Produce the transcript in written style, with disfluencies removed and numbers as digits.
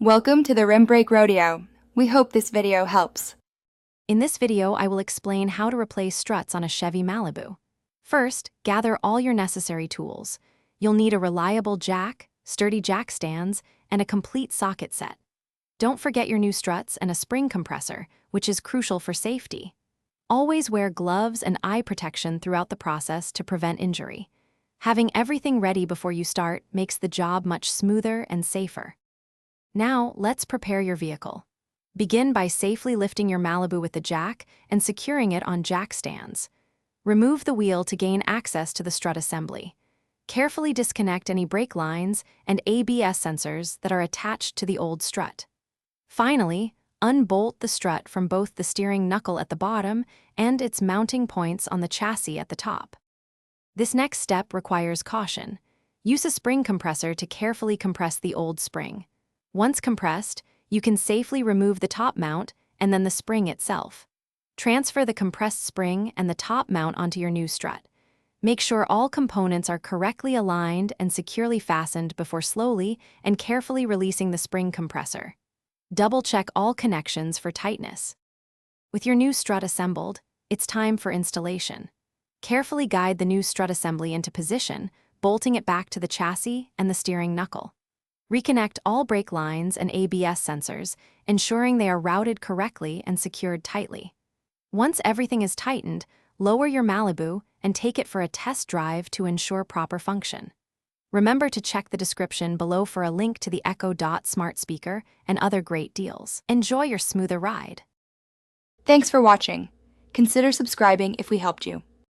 Welcome to the Rim Break Rodeo. We hope this video helps. In this video, I will explain how to replace struts on a Chevy Malibu. First, gather all your necessary tools. You'll need a reliable jack, sturdy jack stands, and a complete socket set. Don't forget your new struts and a spring compressor, which is crucial for safety. Always wear gloves and eye protection throughout the process to prevent injury. Having everything ready before you start makes the job much smoother and safer. Now, let's prepare your vehicle. Begin by safely lifting your Malibu with the jack and securing it on jack stands. Remove the wheel to gain access to the strut assembly. Carefully disconnect any brake lines and ABS sensors that are attached to the old strut. Finally, unbolt the strut from both the steering knuckle at the bottom and its mounting points on the chassis at the top. This next step requires caution. Use a spring compressor to carefully compress the old spring. Once compressed, you can safely remove the top mount and then the spring itself. Transfer the compressed spring and the top mount onto your new strut. Make sure all components are correctly aligned and securely fastened before slowly and carefully releasing the spring compressor. Double-check all connections for tightness. With your new strut assembled, it's time for installation. Carefully guide the new strut assembly into position, bolting it back to the chassis and the steering knuckle. Reconnect all brake lines and ABS sensors, ensuring they are routed correctly and secured tightly. Once everything is tightened, lower your Malibu and take it for a test drive to ensure proper function. Remember to check the description below for a link to the Echo Dot smart speaker and other great deals. Enjoy your smoother ride. Thanks for watching. Consider subscribing if we helped you.